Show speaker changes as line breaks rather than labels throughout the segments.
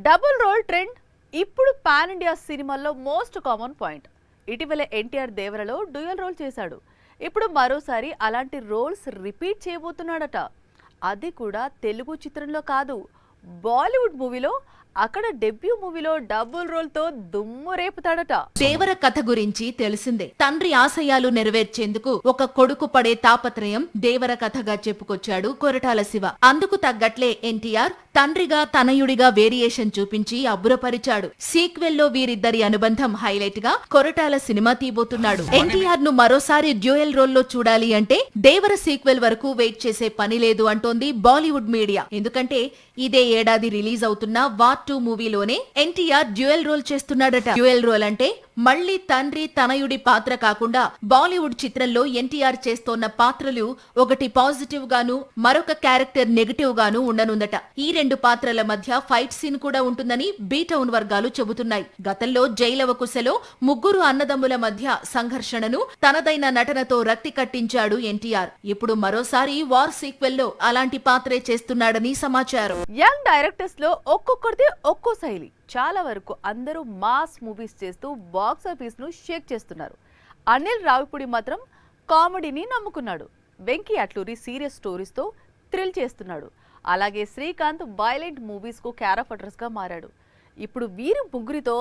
Double role trend ఇప్పుడు pan India సినిమాల్లో most common point. ఇటీవల ఎన్టీఆర్ దేవరలో డ్యూయల్ రోల్ చేశాడు. ఇప్పుడు మరోసారి అలాంటి రోల్స్ రిపీట్ చేయబోతున్నాడట. అది కూడా తెలుగు చిత్రంలో కాదు, బాలీవుడ్ మూవీలో. అక్కడ డెబ్యూ మూవీలో డబుల్ రోల్ తో దుమ్ము రేపుతాడట.
దేవర కథ గురించి తెలిసిందే. తండ్రి ఆశయాలు నెరవేర్చేందుకు ఒక కొడుకు పడే తాపత్రయం దేవర కథగా చెప్పుకొచ్చాడు కొరటాల శివ. అందుకు తగ్గట్లే ఎన్టీఆర్ తండ్రిగా తనయుడిగా వేరియేషన్ చూపించి అబ్బురపరిచాడు. సీక్వెల్ లో వీరిద్దరి అనుబంధం హైలైట్ గా కొరటాల సినిమా తీయబోతున్నాడు. ఎన్టీఆర్ ను మరోసారి డ్యూయల్ రోల్ లో చూడాలి అంటే దేవర సీక్వెల్ వరకు వెయిట్ చేసే పని లేదు అంటోంది బాలీవుడ్ మీడియా. ఎందుకంటే ఇదే ఏడాది రిలీజ్ అవుతున్న వార్ 2 మూవీలోనే ఎన్టీఆర్ డ్యూయల్ రోల్ చేస్తున్నాడట. డ్యూయల్ రోల్ అంటే మళ్లీ తండ్రి తనయుడి పాత్ర కాకుండా బాలీవుడ్ చిత్రంలో ఎన్టీఆర్ చేస్తోన్న పాత్రలు ఒకటి పాజిటివ్ గాను మరొక క్యారెక్టర్ నెగటివ్ గాను ఉండనుందట. ఈ రెండు పాత్రల మధ్య ఫైట్ సీన్ కూడా ఉంటుందని బీటౌన్ వర్గాలు చెబుతున్నాయి. గతంలో జైలవ కుశలో ముగ్గురు అన్నదమ్ముల మధ్య సంఘర్షణను తనదైన నటనతో రక్తి కట్టించాడు ఎన్టీఆర్. ఇప్పుడు మరోసారి వార్ సీక్వెల్ లో అలాంటి పాత్రే చేస్తున్నాడని సమాచారం.
యంగ్ డైరెక్టర్స్ లో ఒక్కొక్కరిది ఒక్కో శైలి. చాలా వరకు అందరూ మాస్ మూవీస్ చేస్తూ బాక్స్ ఆఫీస్ ను షేక్ చేస్తున్నారు. అనిల్ రావిపూడి మాత్రం కామెడీని నమ్ముకున్నాడు. వెంకీ అట్లూరి సీరియస్ స్టోరీస్ తో థ్రిల్ చేస్తున్నాడు. అలాగే శ్రీకాంత్ వైలెంట్ మూవీస్ కు క్యారఫటర్స్ గా మారాడు. ఇప్పుడు వీరి ముగ్గురితో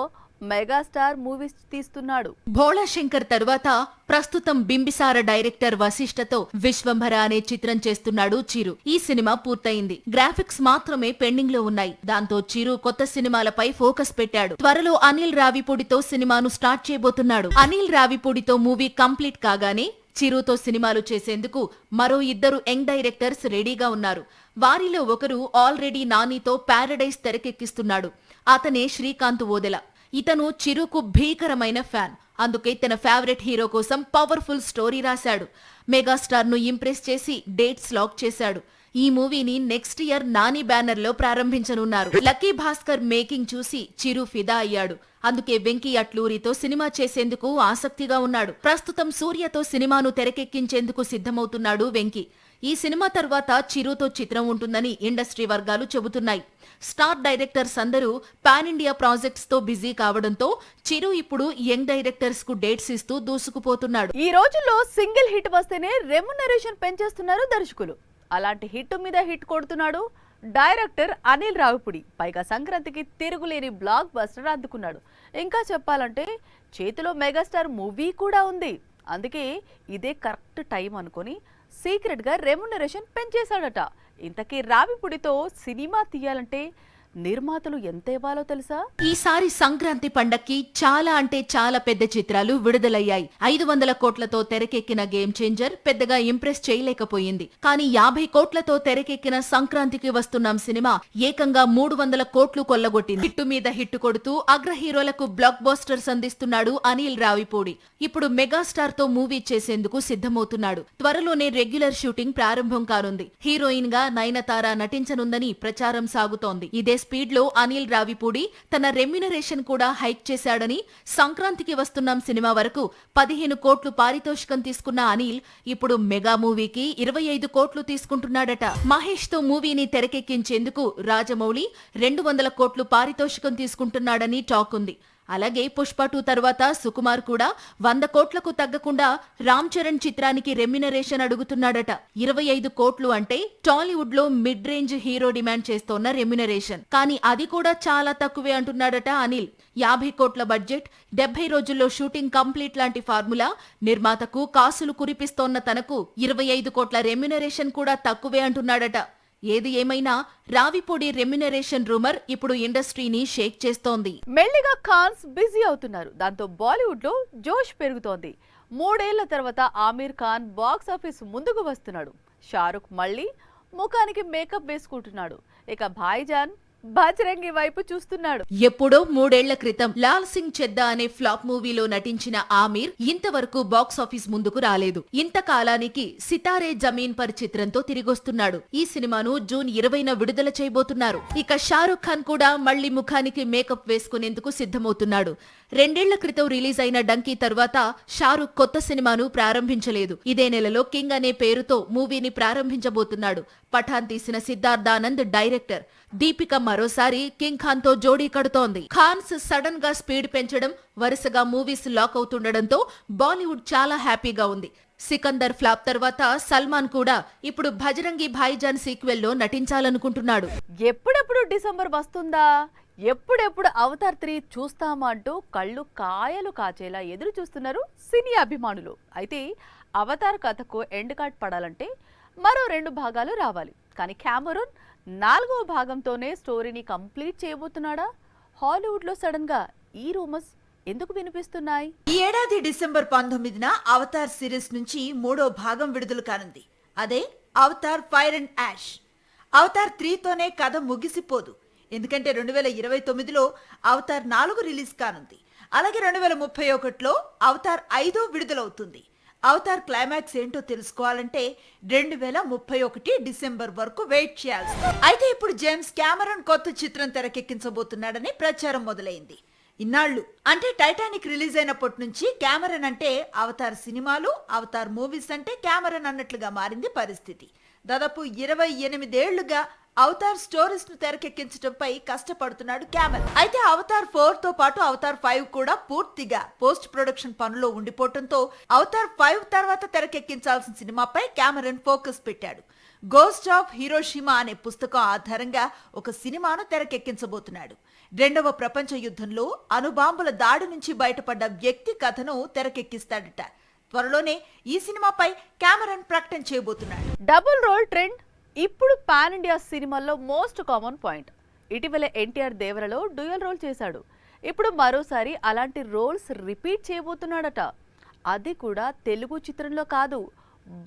మెగాస్టార్ మూవీస్ తీస్తున్నాడు.
భోళా శంకర్ తరువాత ప్రస్తుతం బింబిసార డైరెక్టర్ వశిష్ఠతో విశ్వంభర అనే చిత్రం చేస్తున్నాడు చిరు. ఈ సినిమా పూర్తయింది. గ్రాఫిక్స్ మాత్రమే పెండింగ్ లో ఉన్నాయి. దాంతో చిరు కొత్త సినిమాలపై ఫోకస్ పెట్టాడు. త్వరలో అనిల్ రావిపూడితో సినిమాను స్టార్ట్ చేయబోతున్నాడు. అనిల్ రావిపూడితో మూవీ కంప్లీట్ కాగానే చిరుతో సినిమాలు చేసేందుకు మరో ఇద్దరు యంగ్ డైరెక్టర్స్ రెడీగా ఉన్నారు. వారిలో ఒకరు ఆల్రెడీ నానితో ప్యారడైజ్ తెరకెక్కిస్తున్నాడు. అతనే శ్రీకాంత్ ఓదెల. ఇతను చిరుకు భీకరమైన ఫ్యాన్. అందుకే తన ఫేవరెట్ హీరో కోసం పవర్ఫుల్ స్టోరీ రాశాడు. మెగాస్టార్ ను ఇంప్రెస్ చేసి డేట్స్ లాక్ చేశాడు. ఈ మూవీని నెక్స్ట్ ఇయర్ నాని బ్యానర్ లో ప్రారంభించనున్నారు. లక్కీ భాస్కర్ మేకింగ్ చూసి చిరు ఫిదా అయ్యాడు. అందుకే వెంకీ అట్లూరితో సినిమా చేసేందుకు ఆసక్తిగా ఉన్నాడు. ప్రస్తుతం సూర్యతో సినిమాను తెరకెక్కించేందుకు సిద్ధమవుతున్నాడు వెంకీ. ఈ సినిమా తర్వాత చిరుతో చిత్రం ఉంటుందని ఇండస్ట్రీ వర్గాలు చెబుతున్నాయి. స్టార్ డైరెక్టర్స్ అందరూ పాన్ ఇండియా ప్రాజెక్ట్స్ తో బిజీ కావడంతో చిరు ఇప్పుడు యంగ్ డైరెక్టర్స్ కు డేట్స్ ఇస్తూ దూసుకుపోతున్నాడు.
ఈ రోజుల్లో సింగిల్ హిట్ వస్తేనే రెమ్యునరేషన్ పెంచేస్తున్నారు దర్శకులు. అలాంటి హిట్ మీద హిట్ కొడుతున్నాడు డైరెక్టర్ అనిల్ రావిపూడి. పైగా సంక్రాంతికి తిరుగులేని బ్లాక్ బస్టర్ అందుకున్నాడు. ఇంకా చెప్పాలంటే చేతిలో మెగాస్టార్ మూవీ కూడా ఉంది. అందుకే ఇదే కరెక్ట్ టైం అనుకొని సీక్రెట్ గా రెమ్యునరేషన్ పెంచేశాడట. ఇంతకీ రావిపూడితో సినిమా తీయాలంటే నిర్మాతలు ఎంత ఇవ్వాలో తెలుసా?
ఈసారి సంక్రాంతి పండక్కి చాలా అంటే చాలా పెద్ద చిత్రాలు విడుదలయ్యాయి. 500 కోట్లతో తెరకెక్కిన గేమ్ చేంజర్ పెద్దగా ఇంప్రెస్ చేయలేకపోయింది. కానీ 50 కోట్లతో తెరకెక్కిన సంక్రాంతికి వస్తున్నాం సినిమా ఏకంగా 300 కోట్లు కొల్లగొట్టింది. హిట్టు మీద హిట్టు కొడుతూ అగ్ర హీరోలకు బ్లాక్ బస్టర్స్ అందిస్తున్నాడు అనిల్ రావిపూడి. ఇప్పుడు మెగాస్టార్ తో మూవీ చేసేందుకు సిద్ధమవుతున్నాడు. త్వరలోనే రెగ్యులర్ షూటింగ్ ప్రారంభం కానుంది. హీరోయిన్ గా నయనతార నటించనుందని ప్రచారం సాగుతోంది. ఇదే స్పీడ్ లో అనిల్ రావిపూడి తన రెమ్యునరేషన్ కూడా హైక్ చేశాడని, సంక్రాంతికి వస్తున్నాం సినిమా వరకు 15 కోట్లు పారితోషికం తీసుకున్న అనిల్ ఇప్పుడు మెగా మూవీకి 25 కోట్లు తీసుకుంటున్నాడట. మహేష్ తో మూవీని తెరకెక్కించేందుకు రాజమౌళి 200 కోట్లు పారితోషికం తీసుకుంటున్నాడని టాక్ ఉంది. అలాగే పుష్ప 2 తర్వాత సుకుమార్ కూడా 100 కోట్లకు తగ్గకుండా రామ్ చరణ్ చిత్రానికి రెమ్యునరేషన్ అడుగుతున్నాడట. 25 కోట్లు అంటే టాలీవుడ్ లో మిడ్ రేంజ్ హీరో డిమాండ్ చేస్తోన్న రెమ్యునరేషన్. కానీ అది కూడా చాలా తక్కువే అంటున్నాడట అనిల్. 50 కోట్ల బడ్జెట్, 70 రోజుల్లో షూటింగ్ కంప్లీట్ లాంటి ఫార్ములా నిర్మాతకు కాసులు కురిపిస్తోన్న తనకు 25 కోట్ల రెమ్యునరేషన్ కూడా తక్కువే అంటున్నాడట. ఏది ఏమైనా రావిపూడి రెమ్యునరేషన్ రూమర్ ఇప్పుడు ఇండస్ట్రీని షేక్ చేస్తోంది.
మెల్లిగా ఖాన్స్ బిజీ అవుతున్నారు. దాంతో బాలీవుడ్ లో జోష్ పెరుగుతోంది. 3 ఏళ్ల తర్వాత ఆమీర్ ఖాన్ బాక్స్ ఆఫీస్ ముందుకు వస్తున్నాడు. షారుఖ్ మళ్ళీ ముఖానికి మేకప్ వేసుకుంటున్నాడు. ఇక భాయిజాన్ బజరంగి వైపు చూస్తున్నాడు.
ఎప్పుడో 3 ఏళ్ల క్రితం లాల్ సింగ్ చెద్దా అనే ఫ్లాప్ మూవీలో నటించిన ఆమీర్ ఇంతవరకు బాక్స్ ఆఫీస్ ముందుకు రాలేదు. ఇంతకాలానికి సితారే జమీన్ పర్ చిత్రంతో తిరిగొస్తున్నాడు. ఈ సినిమాను జూన్ 20న విడుదల చేయబోతున్నారు. ఇక షారుఖ్ ఖాన్ కూడా మళ్లీ ముఖానికి మేకప్ వేసుకునేందుకు సిద్ధమవుతున్నాడు. 2 ఏళ్ల క్రితం రిలీజ్ అయిన డంకీ తర్వాత షారుఖ్ కొత్త సినిమాను ప్రారంభించలేదు. ఇదే నెలలో కింగ్ అనే పేరుతో మూవీని ప్రారంభించబోతున్నాడు. పఠాన్ తీసిన సిద్ధార్థానంద్ డైరెక్టర్. దీపిక మరోసారి కింగ్ ఖాన్ తో జోడీ కడుతోంది. ఖాన్స్ సడన్ గా స్పీడ్ పెంచడం, వరుసగా మూవీస్ లాక్ అవుతుండడంతో బాలీవుడ్ చాలా హ్యాపీగా ఉంది. సికందర్ ఫ్లాప్ తర్వాత సల్మాన్ కూడా ఇప్పుడు భజరంగి భాయిజాన్ సీక్వెల్ లో నటించాలనుకుంటున్నాడు.
ఎప్పుడెప్పుడు డిసెంబర్ వస్తుందా, ఎప్పుడెప్పుడు అవతార్ 3 చూస్తామా అంటూ కళ్ళు కాయలు కాచేలా ఎదురు చూస్తున్నారు సినీ అభిమానులు. అయితే అవతార్ కథకు ఎండ్ కార్డ్ పడాలంటే మరో 2 భాగాలు రావాలి. కానీ క్యామరూన్ 4వ భాగంతోనే స్టోరీని కంప్లీట్ చేయబోతున్నాడా? హాలీవుడ్ లో సడన్ గా ఈ రూమర్స్ ఎందుకు వినిపిస్తున్నాయి?
ఈ ఏడాది డిసెంబర్ 19న అవతార్ సిరీస్ నుంచి 3వ భాగం విడుదల కానుంది. అదే Avatar fire and ash. Avatar 3తోనే కథ ముగిసిపోదు. ఎందుకంటే 2029లో అవతార్ 4 రిలీజ్ కానుంది. అలాగే 2031లో అవతార్ 5 విడుదలవుతుంది. అవతార్ క్లైమాక్స్ ఏంటో తెలుసుకోవాలంటే 2031 డిసెంబర్ వరకు వెయిట్ చేయాల్సి. అయితే ఇప్పుడు జేమ్స్ కెమెరాన్ కొత్త చిత్రం తెరకెక్కించబోతున్నాడని ప్రచారం మొదలైంది. ఇన్నాళ్లు అంటే టైటానిక్ రిలీజ్ అయినప్పటి నుంచి కెమెరాన్ అంటే అవతార్ సినిమాలు, అవతార్ మూవీస్ అంటే కెమెరాన్ అన్నట్లుగా మారింది పరిస్థితి. దాదాపు 28 ఏళ్లుగా అవతార్ స్టోరీస్ ను తెరకెక్కించడంపై కష్టపడుతున్నాడు కెమెరాన్. అయితే అవతార్ 4తో పాటు అవతార్ 5 కూడా పూర్తిగా పోస్ట్ ప్రొడక్షన్ పనుల్లో ఉండిపోవడంతో అవతార్ 5 తర్వాత తెరకెక్కించాల్సిన సినిమాపై కెమెరాన్ ఫోకస్ పెట్టాడు. గోస్ట్ ఆఫ్ హిరోషిమా అనే పుస్తకం ఆధారంగా ఒక సినిమాను తెరకెక్కించబోతున్నాడు. 2వ ప్రపంచ యుద్ధంలో అణుబాంబుల దాడి నుంచి బయటపడ్డ వ్యక్తి కథను తెరకెక్కిస్తాడట. త్వరలోనే ఈ సినిమాపై కెమెరాన్ ప్రకటన చేయబోతున్నాడు.
డబుల్ రోల్ ట్రెండ్ ఇప్పుడు పాన్ ఇండియా సినిమాల్లో మోస్ట్ కామన్ పాయింట్. ఇటీవల ఎన్టీఆర్ దేవరలో డ్యూయల్ రోల్ చేశాడు. ఇప్పుడు మరోసారి అలాంటి రోల్స్ రిపీట్ చేయబోతున్నాడట. అది కూడా తెలుగు చిత్రంలో కాదు,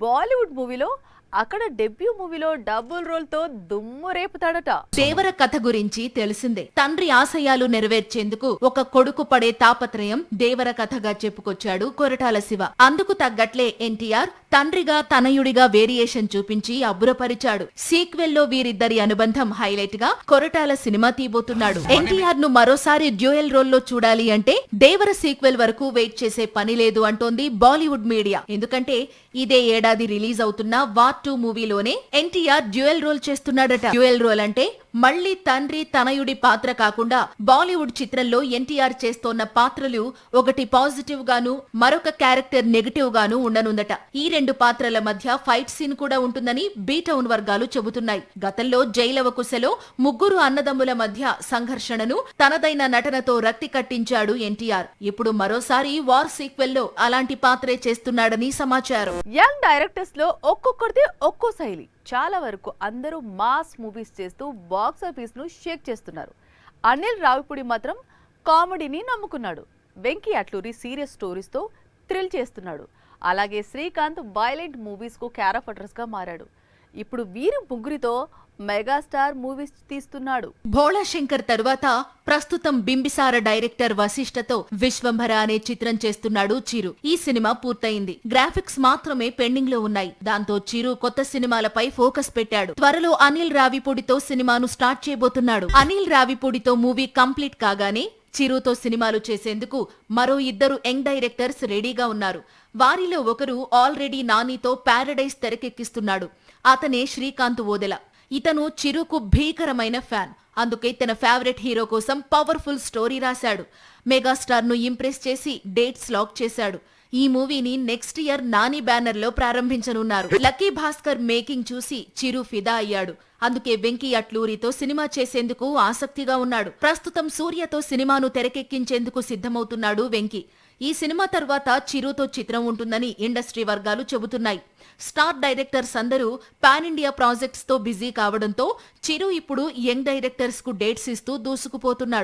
బాలీవుడ్ మూవీలో. అక్కడ డెబ్యూ మూవీలో డబుల్ రోల్ తో దుమ్ము రేపుతాడట.
దేవర కథ గురించి తెలిసిందే. తండ్రి ఆశయాలు నెరవేర్చేందుకు ఒక కొడుకు పడే తాపత్రయం దేవర కథగా చెప్పుకొచ్చాడు కొరటాల శివ. అందుకు తగ్గట్లే ఎన్టీఆర్ తండ్రిగా తనయుడిగా వేరియేషన్ చూపించి అబ్బురపరిచాడు. సీక్వెల్ లో వీరిద్దరి అనుబంధం హైలైట్ గా కొరటాల సినిమా తీయబోతున్నాడు. ఎన్టీఆర్ ను మరోసారి డ్యూయల్ రోల్ లో చూడాలి అంటే దేవర సీక్వెల్ వరకు వెయిట్ చేసే పని లేదు అంటోంది బాలీవుడ్ మీడియా. ఎందుకంటే ఇదే ఏడాది రిలీజ్ అవుతున్న వార్ 2 మూవీలోనే ఎన్టీఆర్ డ్యూయల్ రోల్ చేస్తున్నాడట. డ్యూయల్ రోల్ అంటే మళ్లీ తండ్రి తనయుడి పాత్ర కాకుండా బాలీవుడ్ చిత్రంలో ఎన్టీఆర్ చేస్తోన్న పాత్రలు ఒకటి పాజిటివ్ గాను మరొక క్యారెక్టర్ నెగటివ్ గాను ఉండనుందట. ఈ 2 పాత్రల మధ్య ఫైట్ సీన్ కూడా ఉంటుందని బీటౌన్ వర్గాలు చెబుతున్నాయి. గతంలో జైలవకుశలో 3 అన్నదమ్ముల మధ్య సంఘర్షణను తనదైన నటనతో రక్తి కట్టించాడు ఎన్టీఆర్. ఇప్పుడు మరోసారి వార్ సీక్వెల్ లో అలాంటి పాత్రే చేస్తున్నాడని సమాచారం.
యంగ్ డైరెక్టర్స్ లో ఒక్కొక్కరిది ఒక్కో శైలి. చాలా వరకు అందరూ మాస్ మూవీస్ చేస్తూ బాక్స్ ఆఫీస్ ను షేక్ చేస్తున్నారు. అనిల్ రావిపూడి మాత్రం కామెడీని నమ్ముకున్నాడు. వెంకీ అట్లూరి సీరియస్ స్టోరీస్ తో థ్రిల్ చేస్తున్నాడు. అలాగే శ్రీకాంత్ వైలెంట్ మూవీస్ కు క్యారెక్టర్స్ గా మారాడు. ఇప్పుడు వీరి ముగ్గురితో మెగాస్టార్ మూవీస్ తీస్తున్నాడు.
భోళా శంకర్ తరువాత ప్రస్తుతం బింబిసార డైరెక్టర్ వశిష్ఠతో విశ్వంభర అనే చిత్రం చేస్తున్నాడు చిరు. ఈ సినిమా పూర్తయింది. గ్రాఫిక్స్ మాత్రమే పెండింగ్ లో ఉన్నాయి. దాంతో చిరు కొత్త సినిమాలపై ఫోకస్ పెట్టాడు. త్వరలో అనిల్ రావిపూడితో సినిమాను స్టార్ట్ చేయబోతున్నాడు. అనిల్ రావిపూడితో మూవీ కంప్లీట్ కాగానే చిరుతో సినిమాలు చేసేందుకు మరో 2 యంగ్ డైరెక్టర్స్ రెడీగా ఉన్నారు. వారిలో ఒకరు ఆల్రెడీ నానితో ప్యారడైజ్ తెరకెక్కిస్తున్నాడు. అతనే శ్రీకాంత్ ఓదెల. ఇతను చిరుకు భీకరమైన ఫ్యాన్. అందుకే తన ఫేవరెట్ హీరో కోసం పవర్ఫుల్ స్టోరీ రాశాడు. మెగాస్టార్ ను ఇంప్రెస్ చేసి డేట్స్ లాక్ చేశాడు. ఈ మూవీని నెక్స్ట్ ఇయర్ నాని బ్యానర్ లో ప్రారంభించనున్నారు. లక్కీ భాస్కర్ మేకింగ్ చూసి చిరు ఫిదా అయ్యాడు. అందుకే వెంకీ అట్లూరితో సినిమా చేసేందుకు ఆసక్తిగా ఉన్నాడు. ప్రస్తుతం సూర్యతో సినిమాను తెరకెక్కించేందుకు సిద్ధమవుతున్నాడు వెంకీ. ఈ సినిమా తర్వాత చిరుతో చిత్రం ఉంటుందని ఇండస్ట్రీ వర్గాలు చెబుతున్నాయి. స్టార్ డైరెక్టర్స్ అందరూ పాన్ ఇండియా ప్రాజెక్ట్స్ తో బిజీ కావడంతో చిరు ఇప్పుడు యంగ్ డైరెక్టర్స్ కు డేట్స్ ఇస్తూ దూసుకుపోతున్నాడు.